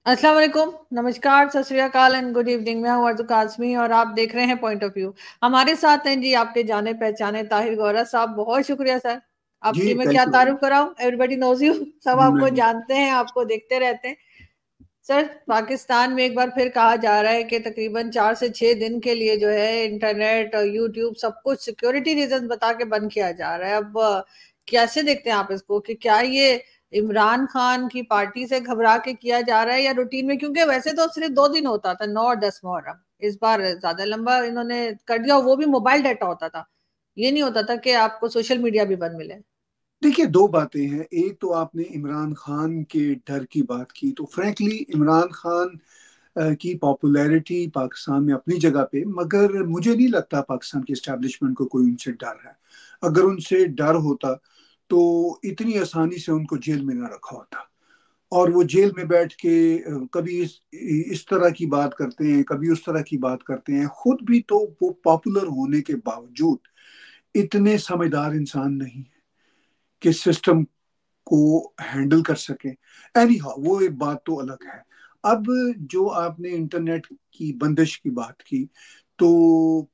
السلام علیکم، نمسکار، ست شری اکال اینڈ گڈ ایوننگ. میں ہوں ارزو قاسمی اور آپ دیکھ رہے ہیں پوائنٹ آف ویو. ہمارے ساتھ ہیں جی آپ کے جانے پہچانے طاہر گورا صاحب. بہت شکریہ سر. آپ جی کی میں کیا تھینک یو ویری تعارف کراؤں، ایوری بڈی نوز یو، سب آپ کو جانتے ہیں، آپ کو دیکھتے رہتے ہیں. سر پاکستان میں ایک بار پھر کہا جا رہا ہے کہ تقریباً 4 سے 6 دن کے لیے جو ہے انٹرنیٹ اور یوٹیوب سب کچھ سیکیورٹی ریزن بتا کے بند کیا جا رہا ہے. اب کیسے دیکھتے ہیں آپ اس کو کہ کیا یہ عمران خان کی پارٹی سے گھبرا کے کیا جا رہا ہے یا روٹین میں؟ کیونکہ ویسے تو صرف 2 دن ہوتا تھا، 9 اور 10 محرم. اس بار زیادہ لمبا انہوں نے کر دیا، وہ بھی موبائل ڈیٹا ہوتا تھا. یہ نہیں ہوتا تھا کہ آپ کو سوشل میڈیا بھی بند ملے. دیکھیے، دو باتیں ہیں. ایک تو آپ نے عمران خان کے ڈر کی بات کی، تو فرینکلی عمران خان کی پاپولیرٹی پاکستان میں اپنی جگہ پہ، مگر مجھے نہیں لگتا پاکستان کی اسٹیبلشمنٹ کو کوئی ان سے ڈر ہے. اگر ان سے ڈر ہوتا تو اتنی آسانی سے ان کو جیل میں نہ رکھا ہوتا. اور وہ جیل میں بیٹھ کے کبھی اس طرح کی بات کرتے ہیں، کبھی اس طرح کی بات کرتے ہیں. خود بھی تو وہ پاپولر ہونے کے باوجود اتنے سمجھدار انسان نہیں ہیں کہ سسٹم کو ہینڈل کر سکیں. اینی ہاؤ وہ ایک بات تو الگ ہے. اب جو آپ نے انٹرنیٹ کی بندش کی بات کی، تو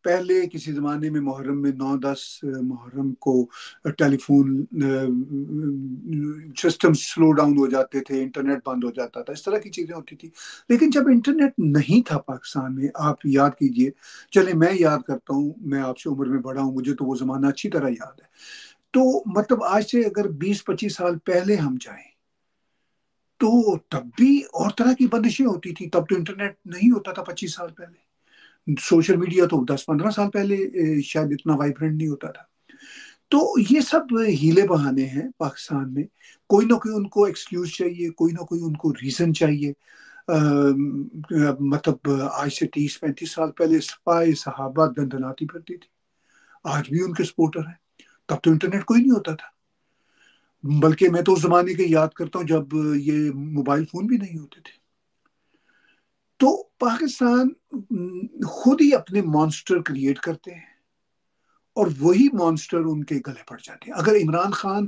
پہلے کسی زمانے میں محرم میں 9-10 محرم کو ٹیلی فون سسٹم سلو ڈاؤن ہو جاتے تھے، انٹرنیٹ بند ہو جاتا تھا، اس طرح کی چیزیں ہوتی تھی. لیکن جب انٹرنیٹ نہیں تھا پاکستان میں، آپ یاد کیجئے، چلے میں یاد کرتا ہوں، میں آپ سے عمر میں بڑا ہوں، مجھے تو وہ زمانہ اچھی طرح یاد ہے. تو مطلب آج سے اگر 20-25 سال پہلے ہم جائیں تو تب بھی اور طرح کی بندشیں ہوتی تھی. تب تو انٹرنیٹ نہیں ہوتا تھا 25 سال پہلے. سوشل میڈیا تو 10-15 سال پہلے شاید اتنا وائبرنٹ نہیں ہوتا تھا. تو یہ سب ہیلے بہانے ہیں پاکستان میں. کوئی نہ کوئی ان کو ایکسکیوز چاہیے، کوئی نہ کوئی ان کو ریزن چاہیے. مطلب آج سے 30-35 سال پہلے سپاہی صحابہ دندناتی پھرتی تھی، آج بھی ان کے سپورٹر ہیں. تب تو انٹرنیٹ کوئی نہیں ہوتا تھا. بلکہ میں تو اس زمانے کے یاد کرتا ہوں جب یہ موبائل فون بھی نہیں ہوتے تھے. تو پاکستان خود ہی اپنے مانسٹر کریٹ کرتے ہیں اور وہی مانسٹر ان کے گلے پڑ جاتے ہیں. اگر عمران خان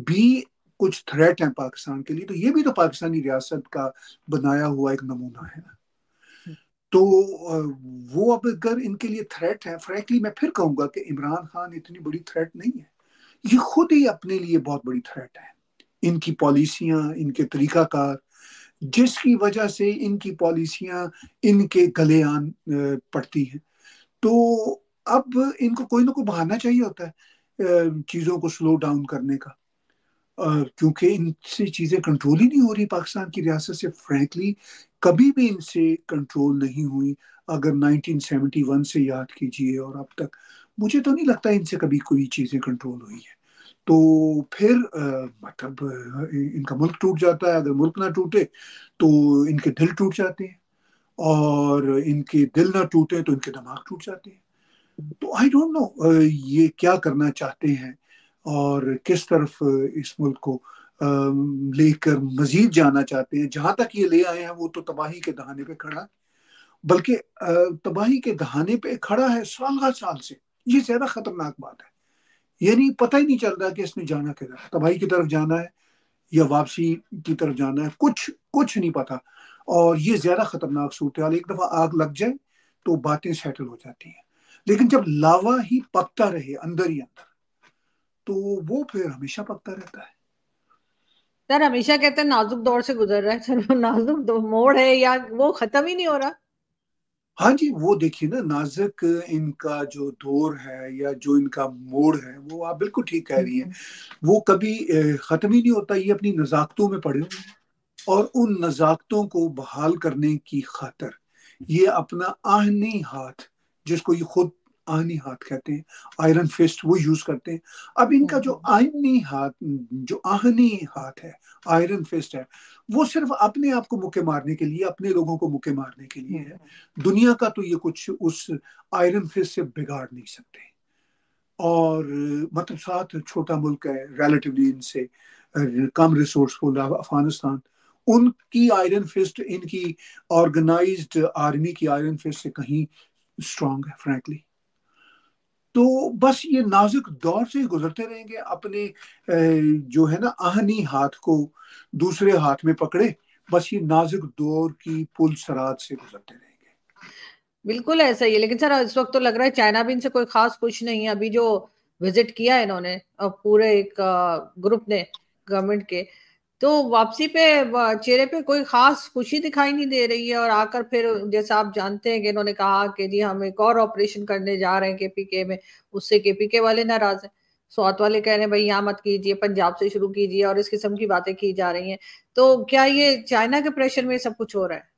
بھی کچھ تھریٹ ہیں پاکستان کے لیے، تو یہ بھی تو پاکستانی ریاست کا بنایا ہوا ایک نمونہ ہے. تو وہ اب اگر ان کے لیے تھریٹ ہے، فرینکلی میں پھر کہوں گا کہ عمران خان اتنی بڑی تھریٹ نہیں ہے. یہ خود ہی اپنے لیے بہت بڑی تھریٹ ہے. ان کی پالیسیاں، ان کے طریقہ کار، جس کی وجہ سے ان کی پالیسیاں ان کے گلے آن پڑتی ہیں. تو اب ان کو کوئی نہ کوئی بہانا چاہیے ہوتا ہے چیزوں کو سلو ڈاؤن کرنے کا، کیونکہ ان سے چیزیں کنٹرول ہی نہیں ہو رہی پاکستان کی ریاست سے. فرینکلی کبھی بھی ان سے کنٹرول نہیں ہوئی. اگر 1971 سے یاد کیجئے اور اب تک، مجھے تو نہیں لگتا ان سے کبھی کوئی چیزیں کنٹرول ہوئی ہے. تو پھر مطلب ان کا ملک ٹوٹ جاتا ہے. اگر ملک نہ ٹوٹے تو ان کے دل ٹوٹ جاتے ہیں، اور ان کے دل نہ ٹوٹے تو ان کے دماغ ٹوٹ جاتے ہیں. تو آئی ڈونٹ نو یہ کیا کرنا چاہتے ہیں اور کس طرف اس ملک کو لے کر مزید جانا چاہتے ہیں. جہاں تک یہ لے آئے ہیں وہ تو تباہی کے دہانے پہ کھڑا، بلکہ تباہی کے دہانے پہ کھڑا ہے سال سال سے. یہ زیادہ خطرناک بات ہے. یعنی پتہ ہی نہیں چل رہا کہ اس نے جانا کدھر، تباہی کی طرف جانا ہے یا واپسی کی طرف جانا ہے، کچھ نہیں پتا. اور یہ زیادہ خطرناک صورتحال. ایک دفعہ آگ لگ جائے تو باتیں سیٹل ہو جاتی ہیں، لیکن جب لاوا ہی پکتا رہے اندر ہی اندر، تو وہ پھر ہمیشہ پکتا رہتا ہے. سر ہمیشہ کہتے ہیں نازک دور سے گزر رہا ہے، چلو نازک موڑ ہے یا وہ ختم ہی نہیں ہو رہا. ہاں جی، وہ دیکھیے نا، نازک ان کا جو دور ہے یا جو ان کا موڑ ہے، وہ آپ بالکل ٹھیک کہہ رہی ہیں، وہ کبھی ختم ہی نہیں ہوتا. یہ اپنی نزاکتوں میں پڑے ہوئے ہیں، اور ان نزاکتوں کو بحال کرنے کی خاطر یہ اپنا آہنی ہاتھ، جس کو یہ خود آہنی ہاتھ کہتے ہیں، آئرن فسٹ، وہ یوز کرتے ہیں. اب ان کا جو آہنی ہاتھ، جو آہنی ہاتھ ہے، آئرن فسٹ ہے، وہ صرف اپنے آپ کو مکے مارنے کے لیے، اپنے لوگوں کو مکے مارنے کے لیے ہے. دنیا کا تو یہ کچھ اس آئرن فسٹ سے بگاڑ نہیں سکتے. اور مطلب ساتھ چھوٹا ملک ہے ریلیٹیولی ان سے کم ریسورسفل افغانستان، ان کی آئرن فسٹ ان کی آرگنائزڈ آرمی کی آئرن فسٹ سے کہیں اسٹرانگ ہے فرینکلی. تو بس یہ نازک دور سے گزرتے رہیں گے، اپنے جو ہے نا آہنی ہاتھ کو دوسرے ہاتھ میں پکڑے بس یہ نازک دور کی پل سرات سے گزرتے رہیں گے. بالکل ایسا ہی ہے. لیکن سر اس وقت تو لگ رہا ہے چائنا بھی ان سے کوئی خاص خوش نہیں ہے. ابھی جو وزٹ کیا ہے انہوں نے پورے ایک گروپ نے گورنمنٹ کے، تو واپسی پہ چہرے پہ کوئی خاص خوشی دکھائی نہیں دے رہی ہے. اور آ کر پھر جیسا آپ جانتے ہیں کہ انہوں نے کہا کہ جی ہم ایک اور آپریشن کرنے جا رہے ہیں کے پی کے میں. اس سے کے پی کے والے ناراض ہیں، سوات والے کہہ رہے ہیں بھائی یہاں مت کیجیے، پنجاب سے شروع کیجیے، اور اس قسم کی باتیں کی جا رہی ہیں. تو کیا یہ چائنا کے پریشر میں سب کچھ ہو رہا ہے؟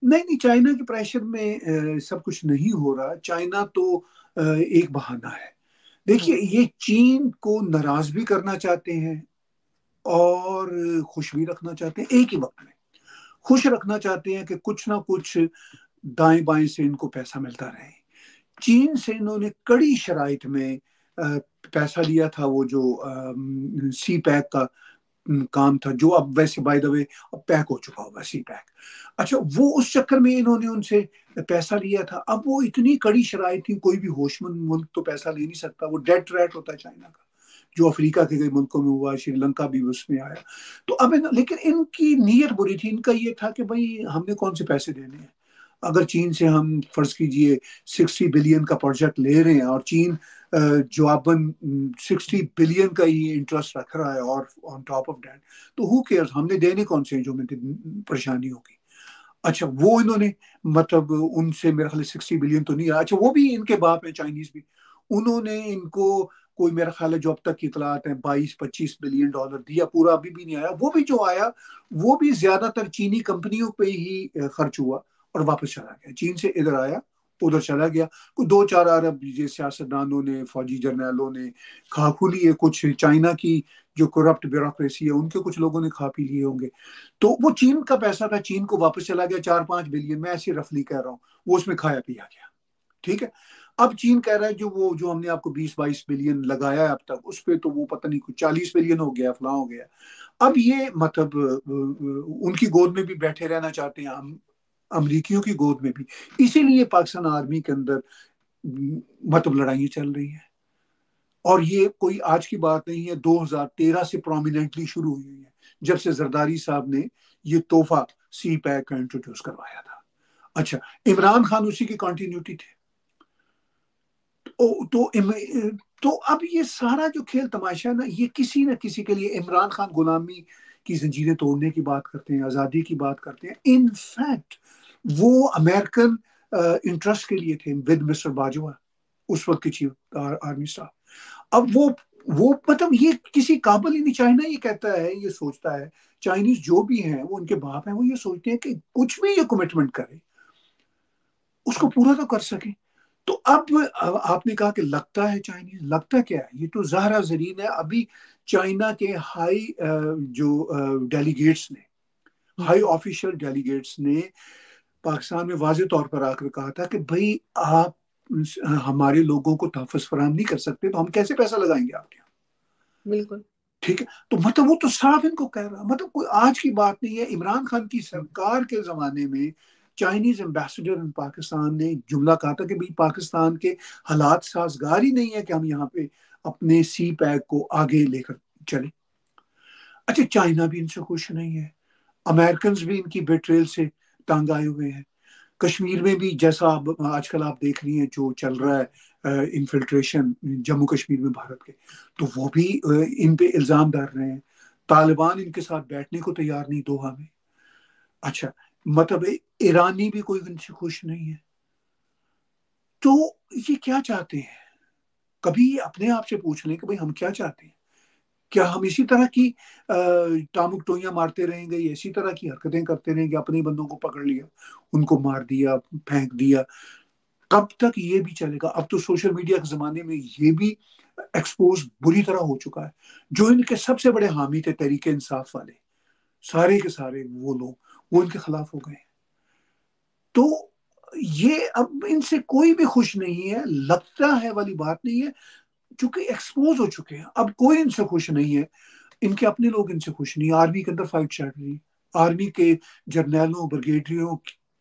نہیں، چائنا کے پریشر میں سب کچھ نہیں ہو رہا. چائنا تو ایک بہانہ ہے. دیکھیے یہ چین کو ناراض بھی کرنا چاہتے ہیں اور خوش بھی رکھنا چاہتے ہیں ایک ہی وقت میں. خوش رکھنا چاہتے ہیں کہ کچھ نہ کچھ دائیں بائیں سے ان کو پیسہ ملتا رہے. چین سے انہوں نے کڑی شرائط میں پیسہ لیا تھا، وہ جو سی پیک کا کام تھا، جو اب ویسے بائی دا وے اب پیک ہو چکا ہوگا سی پیک. اچھا، وہ اس چکر میں انہوں نے ان سے پیسہ لیا تھا. اب وہ اتنی کڑی شرائط تھی، کوئی بھی ہوش مند ملک تو پیسہ لے نہیں سکتا. وہ ڈیٹ ریٹ ہوتا ہے چائنا کا، جو افریقہ کے کئی ملکوں میں ہوا، شری لنکا بھی اس میں آیا. تو اب لیکن ان کی نیت بری تھی. ان کا یہ تھا کہ بھائی ہم نے کون سے پیسے دینے ہیں. اگر چین سے ہم فرض کیجئے 60 بلین کا پروجیکٹ لے رہے ہیں اور چین جواباً 60 بلین کا ہی انٹرسٹ رکھ رہا ہے اور آن ٹاپ آف دیٹ، تو ہو کیئرز، ہم نے دینے کون سے ہیں جو میں پریشانی ہوگی. اچھا، وہ انہوں نے مطلب ان سے میرا خیال 60 بلین تو نہیں آیا. اچھا، وہ بھی ان کے باپ ہیں چائنیز بھی. انہوں نے ان کو کوئی میرا خیال ہے جو اب تک کی اطلاعات ہیں 22-25 بلین ڈالر دیا. پورا ابھی بھی نہیں آیا. وہ بھی جو آیا وہ بھی زیادہ تر چینی کمپنیوں پہ ہی خرچ ہوا اور واپس چلا گیا. چین سے ادھر آیا ادھر چلا گیا. کوئی 2-4 ارب یہ سیاستدانوں نے، فوجی جرنیلوں نے کھا کھو لیے. کچھ چائنا کی جو کرپٹ بیوروکریسی ہے ان کے کچھ لوگوں نے کھا پی لیے ہوں گے. تو وہ چین کا پیسہ تھا، چین کو واپس چلا گیا 4-5 بلین. میں ایسے رفلی کہہ رہا ہوں، وہ اس میں کھایا پیا گیا. ٹھیک ہے. اب چین کہہ رہا ہے جو ہم نے آپ کو 20-22 بلین لگایا ہے اب تک، اس پہ تو وہ پتہ نہیں کچھ 40 بلین ہو گیا، فلاں ہو گیا. اب یہ مطلب ان کی گود میں بھی بیٹھے رہنا چاہتے ہیں، امریکیوں کی گود میں بھی. اسی لیے پاکستان آرمی کے اندر مطلب لڑائیاں چل رہی ہیں. اور یہ کوئی آج کی بات نہیں ہے، 2013 سے پرومیننٹلی شروع ہوئی ہے، جب سے زرداری صاحب نے یہ تحفہ سی پیک کا انٹروڈیوس کروایا تھا. اچھا، عمران خان اسی کی کنٹینیوٹی تھے. تو اب یہ سارا جو کھیل تماشا نا، یہ کسی نہ کسی کے لیے. عمران خان غلامی کی زنجیریں توڑنے کی بات کرتے ہیں، آزادی کی بات کرتے ہیں. ان فیکٹ وہ امریکن انٹرسٹ کے لیے تھے ود مسٹر باجوہ، اس وقت کے چیف آرمی صاحب. اب وہ مطلب یہ کسی قابل ہی نہیں. چائنا یہ کہتا ہے، یہ سوچتا ہے، چائنیز جو بھی ہیں وہ ان کے باپ ہیں، وہ یہ سوچتے ہیں کہ کچھ بھی یہ کمٹمنٹ کرے اس کو پورا تو کر سکیں. تو اب آپ نے کہا کہ لگتا ہے چائنیز، لگتا کیا ہے؟ یہ تو ظاہرہ زرین ہے. ابھی چائنا کے ہائی جو ڈیلیگیٹس نے، ہائی آفیشل ڈیلیگیٹس نے پاکستان میں واضح طور پر آ کر کہا تھا کہ بھائی آپ ہمارے لوگوں کو تحفظ فراہم نہیں کر سکتے تو ہم کیسے پیسہ لگائیں گے آپ کے یہاں. بالکل ٹھیک ہے. تو مطلب وہ تو صاف ان کو کہہ رہا، مطلب کوئی آج کی بات نہیں ہے. عمران خان کی سرکار کے زمانے میں چائنیز ایمبیسڈر ان پاکستان نے جملہ کہا تھا کہ بھائی پاکستان کے حالات سازگار ہی نہیں ہے کہ ہم یہاں پہ اپنے سی پیک کو آگے لے کر چلیں. اچھا، چائنا بھی ان سے خوش نہیں ہے. امریکنز بھی ان کی بیٹریل سے تنگ آئے ہوئے ہیں. کشمیر میں بھی جیسا آج کل آپ دیکھ رہی ہیں جو چل رہا ہے انفلٹریشن جموں کشمیر میں بھارت کے، تو وہ بھی ان پہ الزام ڈال رہے ہیں. طالبان ان کے ساتھ بیٹھنے کو تیار نہیں دوحہ میں. اچھا، مطلب ایرانی بھی کوئی ان سے خوش نہیں ہے. تو یہ کیا چاہتے ہیں؟ کبھی اپنے آپ سے پوچھ لیں کہ بھائی ہم کیا چاہتے ہیں. کیا ہم اسی طرح کی ٹامک ٹوئیاں مارتے رہیں گے، اسی طرح کی حرکتیں کرتے رہیں گے؟ اپنے بندوں کو پکڑ لیا، ان کو مار دیا، پھینک دیا. کب تک یہ بھی چلے گا؟ اب تو سوشل میڈیا کے زمانے میں یہ بھی ایکسپوز بری طرح ہو چکا ہے. جو ان کے سب سے بڑے حامی تھے تحریک انصاف والے، سارے کے سارے وہ لوگ، وہ ان کے خلاف ہو گئے. تو یہ اب ان سے کوئی بھی خوش نہیں ہے. لگتا ہے والی بات نہیں ہے، چونکہ ایکسپوز ہو چکے ہیں. اب کوئی ان سے خوش نہیں ہے. ان کے اپنے لوگ ان سے خوش نہیں. آرمی کے اندر فائٹ چل رہی ہے. آرمی کے جرنیلوں، بریگیڈیئروں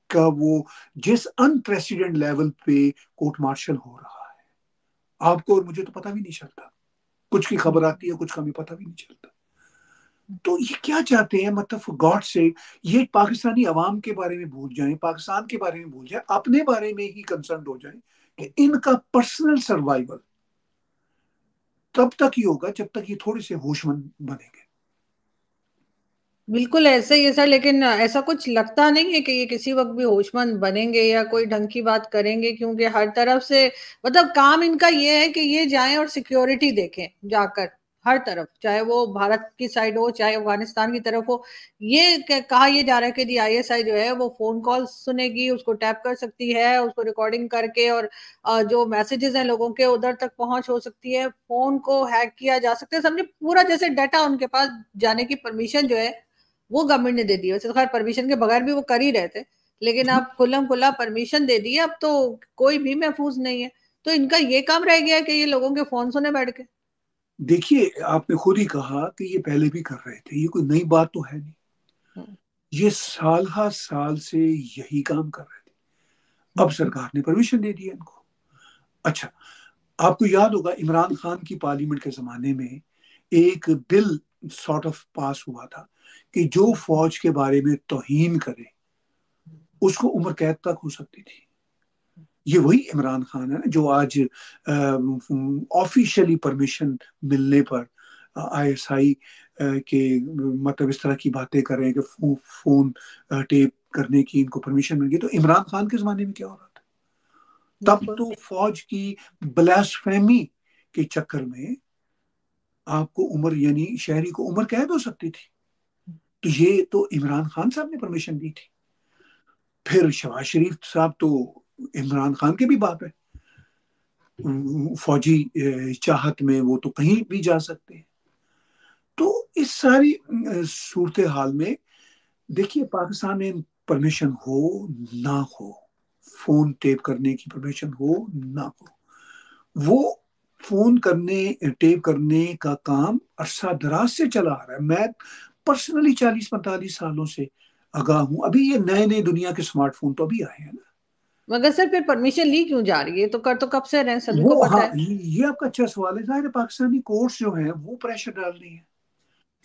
کا وہ جس ان پریسیڈنٹ لیول پہ کورٹ مارشل ہو رہا ہے، آپ کو اور مجھے تو پتہ بھی نہیں چلتا. کچھ کی خبر آتی ہے، کچھ کا بھی پتہ بھی نہیں چلتا. تو یہ کیا چاہتے ہیں؟ مطلب فور گاڈ سے یہ پاکستانی عوام کے بارے میں بھول جائیں، پاکستان کے بارے میں بھول جائیں، اپنے بارے میں ہی کنسرنڈ ہو جائیں کہ ان کا پرسنل سروائیول تب تک ہی ہوگا جب تک یہ تھوڑے سے ہوش مند بنیں گے. بالکل ایسا ہی ہے سر، لیکن ایسا کچھ لگتا نہیں ہے کہ یہ کسی وقت بھی ہوش مند بنیں گے یا کوئی ڈھنگ کی بات کریں گے، کیونکہ ہر طرف سے مطلب کام ان کا یہ ہے کہ یہ جائیں اور سیکیورٹی دیکھیں جا کر ہر طرف، چاہے وہ بھارت کی سائڈ ہو چاہے افغانستان کی طرف ہو. یہ کہا یہ جا رہا ہے کہ جی آئی ایس آئی جو ہے وہ فون کال سنے گی، اس کو ٹیپ کر سکتی ہے، اس کو ریکارڈنگ کر کے، اور جو میسیجز ہیں لوگوں کے ادھر تک پہنچ ہو سکتی ہے، فون کو ہیک کیا جا سکتا ہے، سمجھے پورا جیسے ڈیٹا ان کے پاس جانے کی پرمیشن جو ہے وہ گورنمنٹ نے دے دی. ویسے تو خیر پرمیشن کے بغیر بھی وہ کر ہی رہے تھے، لیکن اب کھلم کھلا پرمیشن دے دی ہے، اب تو کوئی بھی محفوظ نہیں ہے. تو ان کا یہ کام رہ گیا ہے کہ یہ لوگوں کے فون سنے بیٹھ کے. دیکھیے آپ نے خود ہی کہا کہ یہ پہلے بھی کر رہے تھے، یہ کوئی نئی بات تو ہے نہیں، یہ سال ہا سال سے یہی کام کر رہے تھے. اب سرکار نے پرمیشن دے دی ان کو. اچھا آپ کو یاد ہوگا عمران خان کی پارلیمنٹ کے زمانے میں ایک بل سارٹ آف پاس ہوا تھا کہ جو فوج کے بارے میں توہین کرے اس کو عمر قید تک ہو سکتی تھی. یہ وہی عمران خان ہے نا جو آج آفیشلی پرمیشن ملنے پر آئی ایس آئی کے مطلب اس طرح کی باتیں کر رہے ہیں کہ فون ٹیپ کرنے کی ان کو پرمیشن مل گئی. تو عمران خان کے زمانے میں کیا ہو رہا تھا؟ تب تو فوج کی بلاسفیمی کے چکر میں آپ کو عمر یعنی شہری کو عمر قید ہو سکتی تھی. تو یہ تو عمران خان صاحب نے پرمیشن دی تھی. پھر شہباز شریف صاحب تو عمران خان کے بھی باپ ہے، فوجی چاہت میں وہ تو کہیں بھی جا سکتے ہیں. تو اس ساری صورتحال میں دیکھیے پاکستان میں پرمیشن ہو نہ ہو، فون ٹیپ کرنے کی پرمیشن ہو نہ ہو، وہ فون کرنے ٹیپ کرنے کا کام عرصہ دراز سے چلا آ رہا ہے. میں پرسنلی 40-45 سالوں سے آگاہ ہوں. ابھی یہ نئے نئے دنیا کے سمارٹ فون تو ابھی آئے ہیں نا. مگر سر پھر پرمیشن لی کیوں جا رہی ہے؟ تو کر تو کب سے رہے، سبھی کو وہ پتا ہاں ہے. یہ آپ کا اچھا سوال ہے. ظاہر پاکستانی کورٹس جو ہیں وہ پریشر ڈال رہی ہیں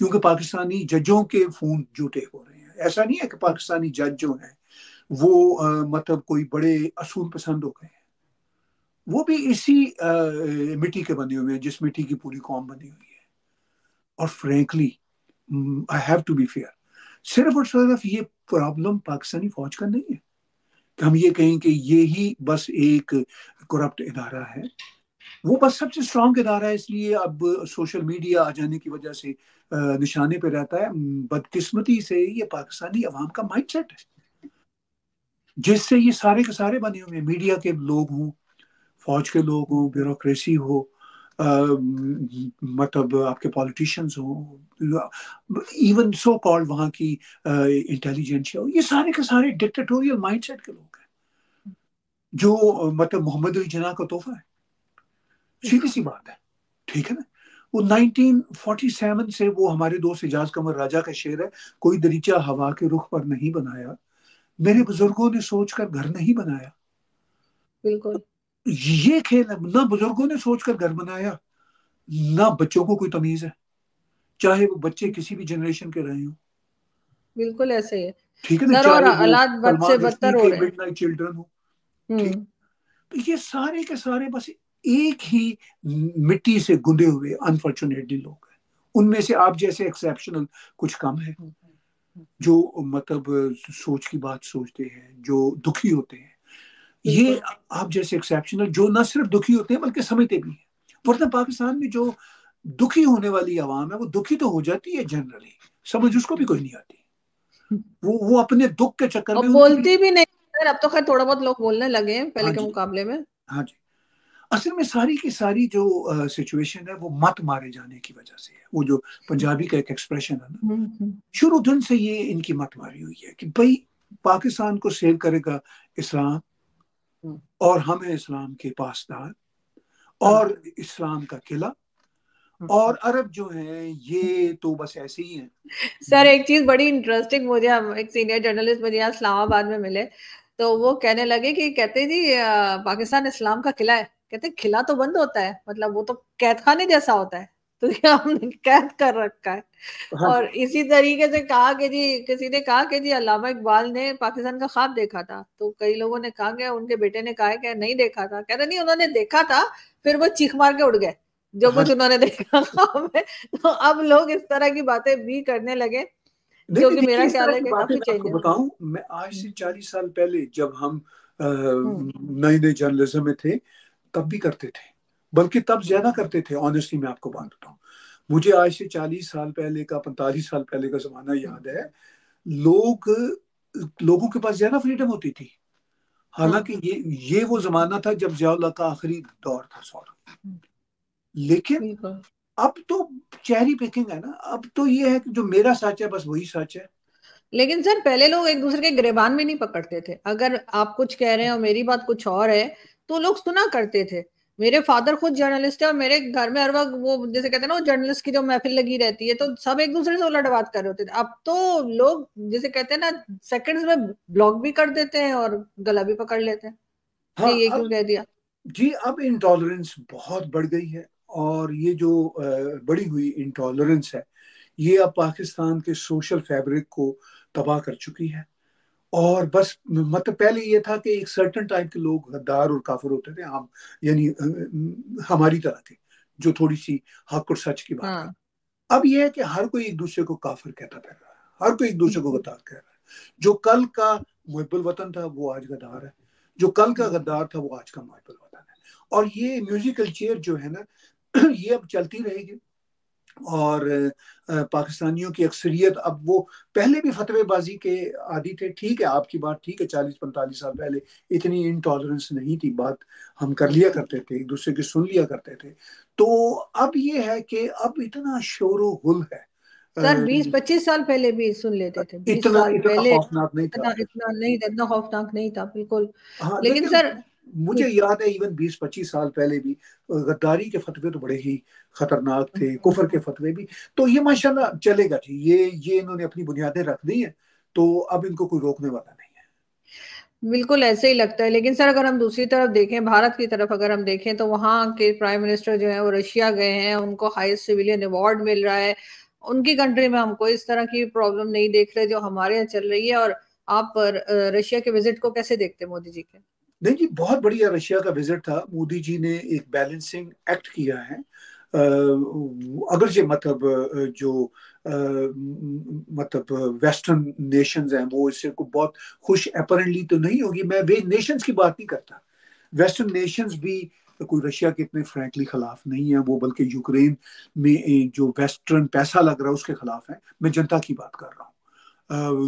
کیونکہ پاکستانی ججوں کے فون جھوٹے ہو رہے ہیں. ایسا نہیں ہے کہ پاکستانی جج جو ہیں وہ مطلب کوئی بڑے اصول پسند ہو گئے ہیں، وہ بھی اسی مٹی کے بنے ہوئے ہیں جس مٹی کی پوری قوم بنی ہوئی ہے. اور frankly I have to be fair, صرف اور صرف یہ پرابلم پاکستانی فوج کا نہیں ہے کہ ہم یہ کہیں کہ یہی بس ایک کرپٹ ادارہ ہے. وہ بس سب سے اسٹرانگ ادارہ ہے، اس لیے اب سوشل میڈیا آ جانے کی وجہ سے نشانے پہ رہتا ہے. بدقسمتی سے یہ پاکستانی عوام کا مائنڈ سیٹ ہے جس سے یہ سارے کے سارے بنے ہوئے ہیں. میڈیا کے لوگ ہوں، فوج کے لوگ ہوں، بیوروکریسی ہو، مطلب آپ کے پالیٹیشنز ہوں، ایون سو کالڈ وہاں کی انٹیلیجنسیا ہو، یہ سارے کے سارے ڈکٹیٹوریل مائنڈ سیٹ کے لوگ ہیں جو مطلب محمد علی جناح کا تحفہ ہے. سیدھی سی بات ہے، ٹھیک ہے نا. وہ 1947 سے وہ ہمارے دوست اعجاز قمر راجہ کا شعر ہے، کوئی دریچہ ہوا کے رخ پر نہیں بنایا، میرے بزرگوں نے سوچ کر گھر نہیں بنایا. بالکل یہ کھیل ہے، نہ بزرگوں نے سوچ کر گھر بنایا نہ بچوں کو کوئی تمیز ہے، چاہے وہ بچے کسی بھی جنریشن کے رہے ہوں. بالکل ایسے ہی ہے ٹھیک ہے نا، سر، اور چاہے وہ حالات بد سے سلمان بدتر رشدی ہو کے رہے مڈ نائٹ چلڈرن ہوں. ہیں. ٹھیک، تو یہ سارے کے سارے بس ایک ہی مٹی سے گندے ہوئے انفارچونیٹلی لوگ ہیں. ان میں سے آپ جیسے ایکسیپشنل کچھ کم ہے جو مطلب سوچ کی بات سوچتے ہیں، جو دکھی ہوتے ہیں. یہ آپ جیسے ایکسیپشنل جو نہ صرف دکھی ہوتے ہیں بلکہ سمجھتے بھی ہیں. ورنہ پاکستان میں جو دکھی ہونے والی عوام ہے وہ دکھی تو ہو جاتی ہے جنرلی، سمجھ اس کو بھی کوئی نہیں آتی. وہ اپنے دکھ کے چکر اور میں ان کی بولتی بھی نہیں سر، اب تو خیر تھوڑا بہت لوگ بولنے لگے ہیں پہلے ہاں کے جی مقابلے میں. ہاں جی. اصل میں ساری کی ساری جو سچویشن ہے وہ مت مارے جانے کی وجہ سے ہے. وہ جو پنجابی کا ایک ایکسپریشن ہے نا، شروع دن سے یہ ان کی مت ماری ہوئی ہے کہ بھائی پاکستان کو سیو کرے گا اسلام اور ہم ہیں اسلام کے پاسدار اور اسلام کا قلعہ، اور عرب جو ہیں یہ تو بس ایسے ہی ہیں. سر ایک چیز بڑی انٹرسٹنگ، مجھے ایک سینئر جرنلسٹ مجھے یہاں اسلام آباد میں ملے تو وہ کہنے لگے کہ کہتے جی پاکستان اسلام کا قلعہ ہے. کہتے قلعہ تو بند ہوتا ہے، مطلب وہ تو قید خانے جیسا ہوتا ہے. تو یہ ہم نے قید کر رکھا ہے. اور اسی طریقے سے کہا کہ جی کسی نے کہا کہ جی علامہ اقبال نے پاکستان کا خواب دیکھا تھا, تو کئی لوگوں نے کہا کہ ان کے بیٹے نے کہا کہ نہیں دیکھا تھا, کہتے نہیں انہوں نے دیکھا تھا پھر وہ چیخ مار کے اڑ گئے جو کچھ انہوں نے دیکھا خواب میں. تو اب لوگ اس طرح کی باتیں بھی کرنے لگے, جو کہ میرا خیال ہے کہ کافی میں آپ چینج کو ہے. بتاؤں, میں آج سے 40 سال پہلے جب ہم نئے نئے جرنلزم میں تھے تب بھی کرتے تھے, بلکہ تب زیادہ کرتے تھے. آنیسٹلی میں آپ کو بات بتاؤں, مجھے آج سے 40 سال پہلے کا 45 سال پہلے کا زمانہ یاد ہے. لوگوں کے پاس زیادہ فریڈم ہوتی تھی. حالانکہ یہ وہ زمانہ تھا جب ضیاء اللہ کا آخری دور تھا لیکن اب تو چیری پکنگ ہے نا. اب تو یہ ہے کہ جو میرا سچ ہے بس وہی سچ ہے. لیکن سر پہلے لوگ ایک دوسرے کے گریبان میں نہیں پکڑتے تھے. اگر آپ کچھ کہہ رہے ہیں اور میری بات کچھ اور ہے تو لوگ سنا کرتے تھے. میرے فادر خود جرنلسٹ ہے اور میرے گھر میں ہر وقت وہ جیسے کہتے ہیں نا وہ جرنلسٹ کی جو محفل لگی رہتی ہے تو سب ایک دوسرے سے الٹ بات کر رہے ہوتے تھے. اب تو لوگ جیسے کہتے ہیں نا سیکنڈز میں بلاک بھی کر دیتے ہیں اور گلا بھی پکڑ لیتے ہیں کہ یہ کیوں کہہ دیا. جی اب انٹالرنس بہت بڑھ گئی ہے, اور یہ جو بڑی ہوئی انٹالرنس ہے یہ اب پاکستان کے سوشل فیبرک کو تباہ کر چکی ہے. اور بس مطلب پہلے یہ تھا کہ ایک سرٹن ٹائپ کے لوگ غدار اور کافر ہوتے تھے, ہم یعنی ہماری طرح کے جو تھوڑی سی حق اور سچ کی بات کرتے. اب یہ ہے کہ ہر کوئی ایک دوسرے کو کافر کہتا پھر رہا ہے, ہر کوئی ایک دوسرے کو غدار کہہ رہا ہے. جو کل کا محب الوطن تھا وہ آج غدار ہے, جو کل کا غدار تھا وہ آج کا محب الوطن ہے. اور یہ میوزیکل چیئر جو ہے نا یہ اب چلتی رہے گی. اور پاکستانیوں کی اکثریت اب وہ پہلے بھی فتوی بازی کے عادی تھے. ٹھیک ہے آپ کی بات ٹھیک ہے, 40-45 سال پہلے اتنی انٹالرنس نہیں تھی, بات ہم کر لیا کرتے تھے, ایک دوسرے کی سن لیا کرتے تھے. تو اب یہ ہے کہ اب اتنا شور و غل ہے. سر 20-25 سال پہلے بھی سن لیتے تھے, 20 سال اتنا پہلے خوفناک نہیں تھا. اتنا خوفناک نہیں تھا بالکل. ہاں لیکن سر مجھے یاد ہے ایون 20-25 سال پہلے بھی غداری کے فتوے تو بڑے ہی خطرناک تھے, کفر کے فتوے بھی. تو یہ ماشاءاللہ چلے گا جی, یہ انہوں نے اپنی بنیادیں رکھ دی ہیں, تو اب ان کو کوئی روکنے والا نہیں ہے. بالکل ایسے ہی لگتا ہے. لیکن سر اگر ہم دوسری طرف دیکھیں, بھارت کی طرف اگر ہم دیکھیں تو وہاں کے پرائم منسٹر جو ہیں وہ رشیا گئے ہیں, ان کو ہائیسٹ سویلین ایوارڈ مل رہا ہے. ان کی کنٹری میں ہم کوئی اس طرح کی پرابلم نہیں دیکھ رہے جو ہمارے یہاں چل رہی ہے. اور آپ رشیا کے وزٹ کو کیسے دیکھتے ہیں مودی جی کے؟ نہیں جی بہت بڑھیا رشیا کا وزٹ تھا. مودی جی نے ایک بیلنسنگ ایکٹ کیا ہے. اگرچہ مطلب جو مطلب ویسٹرن نیشنز ہیں وہ اس سے کو بہت خوش اپیرنٹلی تو نہیں ہوگی. میں نیشنز کی بات نہیں کرتا, ویسٹرن نیشنز بھی کوئی رشیا کے اتنے فرینکلی خلاف نہیں ہیں وہ, بلکہ یوکرین میں جو ویسٹرن پیسہ لگ رہا ہے اس کے خلاف ہے. میں جنتا کی بات کر رہا ہوں.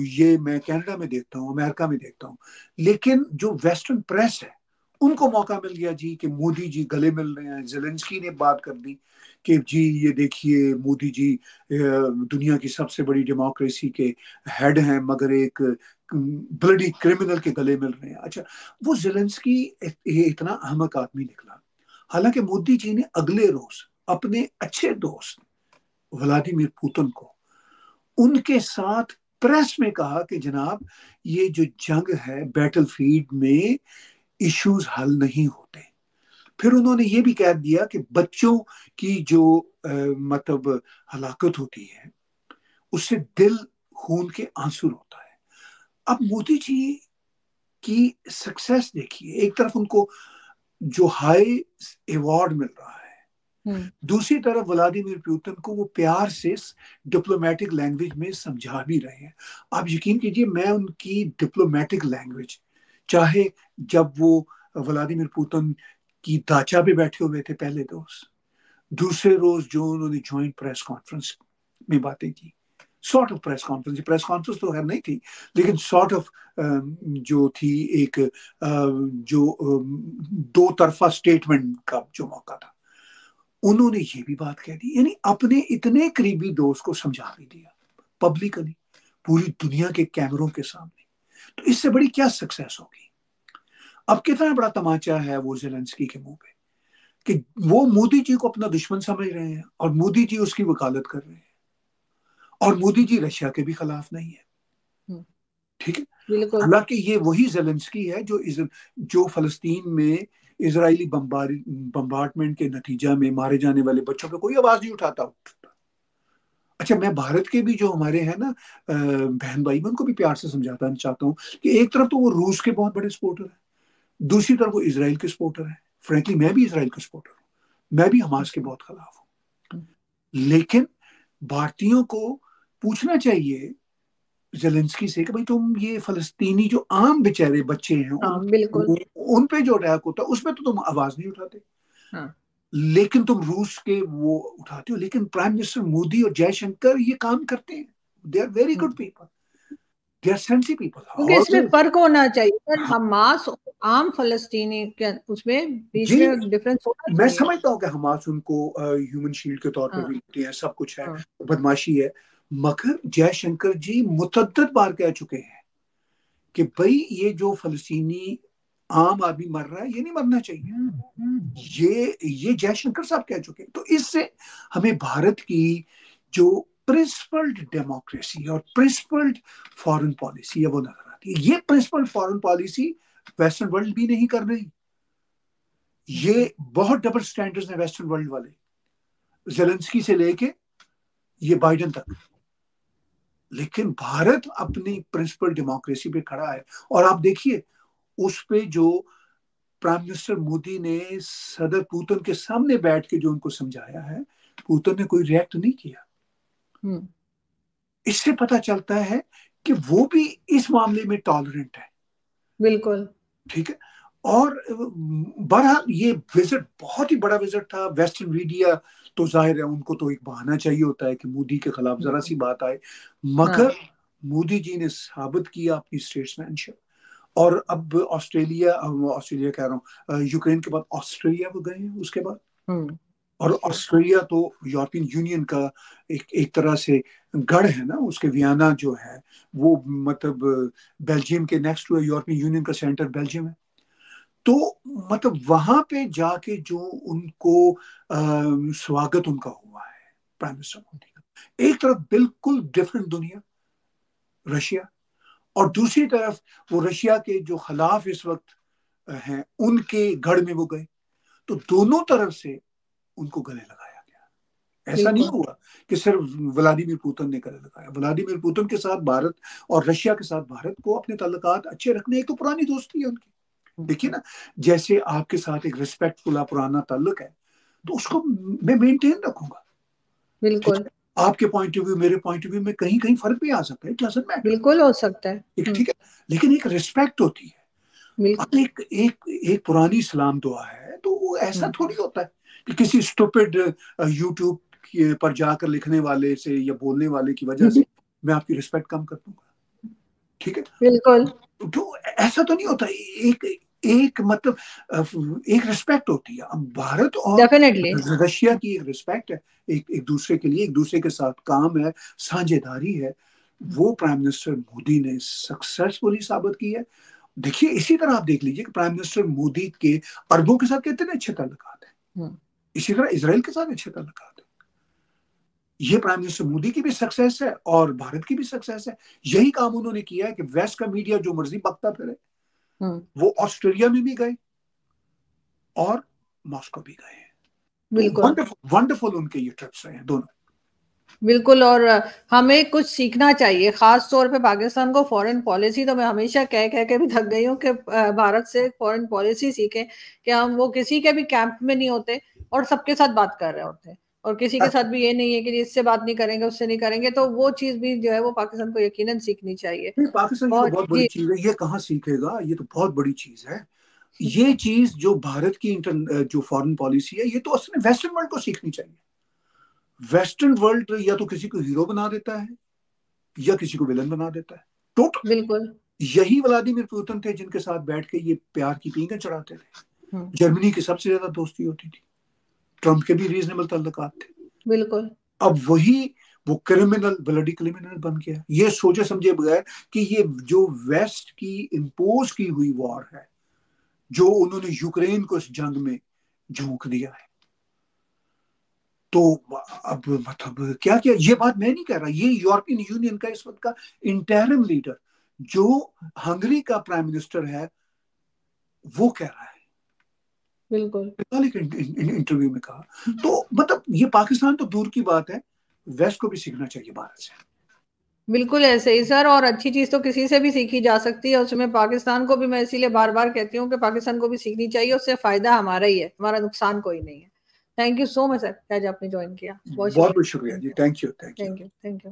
یہ میں کینیڈا میں دیکھتا ہوں, امریکہ میں دیکھتا ہوں. لیکن جو ویسٹرن پریس ہے ان کو موقع مل گیا جی کہ مودی جی گلے مل رہے ہیں. زیلنسکی نے بات کر دی کہ جی یہ دیکھیے مودی جی دنیا کی سب سے بڑی ڈیموکریسی کے ہیڈ ہیں مگر ایک بلڈی کرمنل کے گلے مل رہے ہیں. اچھا وہ زیلنسکی یہ اتنا احمق آدمی نکلا. حالانکہ مودی جی نے اگلے روز اپنے اچھے دوست ولادیمیر پوتن کو ان کے ساتھ پریس میں کہا کہ جناب یہ جو جنگ ہے بیٹل فیلڈ میں ایشوز حل نہیں ہوتے. پھر انہوں نے یہ بھی کہہ دیا کہ بچوں کی جو مطلب ہلاکت ہوتی ہے اس سے دل خون کے آنسو ہوتا ہے. اب مودی جی کی سکسیس دیکھیے, ایک طرف ان کو جو ہائی ایوارڈ مل رہا ہے, دوسری طرف ولادیمیر پوتن کو وہ پیار سے ڈپلومیٹک لینگویج میں سمجھا بھی رہے ہیں. آپ یقین کیجئے میں ان کی ڈپلومیٹک لینگویج, چاہے جب وہ ولادیمیر پوتن کی داچا پہ بیٹھے ہوئے تھے پہلے دوسرے روز جو انہوں نے جوائنٹ پریس کانفرنس میں باتیں کی, سارٹ آف پریس کانفرنس تو خیر نہیں تھی لیکن سارٹ آف جو تھی ایک جو دو طرفہ سٹیٹمنٹ کا جو موقع تھا, انہوں نے یہ بھی بات کہہ دی. یعنی اپنے اتنے قریبی دوست کو سمجھا بھی دیا پبلکلی پوری دنیا کے کیمروں کے سامنے. تو اس سے بڑی کیا سکسیس ہوگی؟ اب کتنا بڑا تماچا ہے وہ زیلنسکی کے منہ پہ کہ وہ مودی جی کو اپنا دشمن سمجھ رہے ہیں اور مودی جی اس کی وکالت کر رہے ہیں, اور مودی جی رشیا کے بھی خلاف نہیں ہے. ٹھیک ہے, حالانکہ یہ وہی زیلنسکی ہے جو فلسطین میں اسرائیلی بمبارڈمنٹ کے نتیجہ میں مارے جانے والے بچوں پہ کوئی آواز نہیں اٹھاتا. اچھا میں بھارت کے بھی جو ہمارے ہیں نا بہن بھائی، میں ان کو بھی پیار سے سمجھاتا چاہتا ہوں کہ ایک طرف تو وہ روس کے بہت بڑے سپورٹر ہیں، دوسری طرف وہ اسرائیل کے سپورٹر ہیں. فرینکلی میں بھی اسرائیل کا سپورٹر ہوں، میں بھی حماس کے بہت خلاف ہوں، لیکن بھارتیوں کو پوچھنا چاہیے زیلنسکی سے کہ بھائی تم یہ فلسطینی جو عام بیچارے بچے ہیں بالکل ان پہ جو اٹیک ہوتا ہے اس میں تو تم آواز نہیں اٹھاتے، لیکن تم روس کے وہ اٹھاتے ہو. لیکن پرائم منسٹر مودی اور جے شنکر یہ کام کرتے ہیں. They are very good people, they are sensible people. کیونکہ اس میں فرق ہونا چاہیے، حماس عام فلسطینی کے اس میں بیچ میں ڈفرنس ہونا چاہیے. میں سمجھتا ہوں کہ حماس ان کو ہیومن شیلڈ کے طور پہ بھی لیتے ہیں، سب کچھ ہے، بدماشی ہے، مگر جے شنکر جی متعدد بار کہہ چکے ہیں کہ بھائی یہ جو فلسطینی عام آدمی مر رہا ہے یہ نہیں مرنا چاہیے. یہ جے شنکر صاحب کہہ چکے. تو اس سے ہمیں بھارت کی جو پرنسپلڈ ڈیموکریسی اور پرنسپلڈ فارن پالیسی ہے وہ نظر آتی ہے. یہ principled foreign policy western world بھی نہیں کر رہی. یہ بہت ڈبل سٹینڈرڈز ہیں ویسٹرن ورلڈ والے، زیلنسکی سے لے کے یہ بائیڈن تک. لیکن بھارت اپنی پرنسپل ڈیموکریسی پہ کھڑا ہے. اور آپ دیکھیے اس پہ جو پرائم منسٹر مودی نے صدر پوتن کے سامنے بیٹھ کے جو ان کو سمجھایا ہے، پوتن نے کوئی ریئیکٹ نہیں کیا. اس سے پتہ چلتا ہے کہ وہ بھی اس معاملے میں ٹالرنٹ ہے. بالکل ٹھیک ہے. اور بہرحال یہ وزٹ بہت ہی بڑا وزٹ تھا. ویسٹرن میڈیا تو ظاہر ہے ان کو تو ایک بہانہ چاہیے ہوتا ہے کہ مودی کے خلاف ذرا سی بات آئے، مگر مودی جی نے ثابت کیا اپنی اسٹیٹسمین شپ. اور اب آسٹریلیا کہہ رہا ہوں، یوکرین کے بعد آسٹریلیا وہ گئے ہیں اس کے بعد. اور آسٹریلیا تو یورپین یونین کا ایک طرح سے گڑھ ہے نا، اس کے ویانا جو ہے وہ مطلب بیلجیم کے نیکسٹ ہوئے، یورپین یونین کا سینٹر بیلجیم ہے. تو مطلب وہاں پہ جا کے جو ان کو سواگت ان کا ہوا ہے پرائم منسٹر مودی کا، ایک طرف بالکل ڈفرنٹ دنیا رشیا، اور دوسری طرف وہ رشیا کے جو خلاف اس وقت ہیں ان کے گھر میں وہ گئے. تو دونوں طرف سے ان کو گلے لگایا گیا. ایسا نہیں ہوا کہ صرف ولادیمیر پوتن نے گلے لگایا. ولادیمیر پوتن کے ساتھ بھارت اور رشیا کے ساتھ بھارت کو اپنے تعلقات اچھے رکھنے، ایک تو پرانی دوستی ہے ان کی. دیکھیے نا، جیسے آپ کے ساتھ ایک ریسپیکٹ فل پرانا تعلق ہے تو اس کو میں مینٹین رکھوں گا. بالکل آپ کے پوائنٹ آف ویو میرے پوائنٹ آف ویو میں کہیں فرق بھی آ سکتا ہے، بالکل ہو سکتا ہے، ٹھیک ہے، لیکن ایک ریسپیکٹ ہوتی ہے. ایک پرانی سلام دعا ہے، تو وہ ایسا تھوڑی ہوتا ہے کہ کسی اسٹوپڈ یوٹیوب پر جا کر لکھنے والے سے یا بولنے والے کی وجہ سے میں آپ کی ریسپیکٹ کم کر دوں گا. ٹھیک ہے، بالکل تو ایسا تو نہیں ہوتا. ایک مطلب ایک ریسپیکٹ ہوتی ہے. اب بھارت اور رشیا کی ایک ریسپیکٹ ہے ایک دوسرے کے لیے، ایک دوسرے کے ساتھ کام ہے، سانجھے داری ہے. وہ پرائم منسٹر مودی نے سکسیسفلی ثابت کی ہے. دیکھیے اسی طرح آپ دیکھ لیجئے کہ پرائم منسٹر مودی کے عربوں کے ساتھ کتنے اچھے تعلقات ہیں، اسی طرح اسرائیل کے ساتھ اچھے تعلقات ہیں. یہ پرائم منسٹر مودی کی بھی سکسیس ہے اور بھارت کی بھی سکسیس ہے. یہی کام انہوں نے کیا ہے کہ ویسٹ کا میڈیا جو مرضی بکتا پھرے، وہ آسٹریلیا میں بھی گئے اور ماسکو بھی گئے ہیں. ونڈرفل ان کے یہ ٹرپس رہے ہیں دونوں. بالکل. اور ہمیں کچھ سیکھنا چاہیے، خاص طور پہ پاکستان کو فورن پالیسی. تو میں ہمیشہ کہہ کے بھی تھک گئی ہوں کہ بھارت سے فورن پالیسی سیکھیں کہ ہم وہ کسی کے بھی کیمپ میں نہیں ہوتے اور سب کے ساتھ بات کر رہے ہوتے ہیں، اور کسی کے ساتھ بھی یہ نہیں ہے کہ اس سے بات نہیں کریں گے اس سے نہیں کریں گے. تو وہ چیز بھی جو ہے وہ پاکستان کو یقیناً سیکھنی چاہیے. پاکستان کی تو بہت بڑی چیز ہے، یہ کہاں سیکھے گا، یہ تو بہت بڑی چیز ہے. یہ چیز جو بھارت کی جو فارن پالیسی ہے، یہ تو اصل میں ویسٹرن ورلڈ کو سیکھنی چاہیے. ویسٹرن ورلڈ یا تو کسی کو ہیرو بنا دیتا ہے یا کسی کو ویلن بنا دیتا ہے. ٹوٹل بالکل یہی ولادیمیر پوتن تھے جن کے ساتھ بیٹھ کے یہ پیار کی پینگیں چڑھاتے تھے. جرمنی کی سب سے زیادہ دوستی ہوتی تھی، ٹرمپ کے بھی ریزنیبل تعلقات تھے. بالکل. اب وہ کرمنل بلڈی کرمنل بن گیا، یہ سوچے سمجھے بغیر کہ یہ جو ویسٹ کی امپوز کی ہوئی وار ہے، جو انہوں نے یوکرین کو اس جنگ میں جھونک دیا ہے. تو اب مطلب کیا یہ بات میں نہیں کہہ رہا، یہ یورپین یونین کا اس وقت کا انٹرم لیڈر جو ہنگری کا پرائم منسٹر ہے وہ کہہ رہا ہے. بالکل انٹرویو میں کہا. تو مطلب یہ پاکستان تو دور کی بات ہے، ویسٹ کو بھی سیکھنا چاہیے بھارت سے. بالکل ایسے ہی سر، اور اچھی چیز تو کسی سے بھی سیکھی جا سکتی ہے، اس میں پاکستان کو بھی میں اسی لیے بار بار کہتی ہوں کہ پاکستان کو بھی سیکھنی چاہیے، اس سے فائدہ ہمارا ہی ہے، ہمارا نقصان کوئی نہیں ہے. تھینک یو سو مچ سر کہ آج آپ نے جوائن کیا. بہت بہت شکریہ جی. Thank you. Thank you.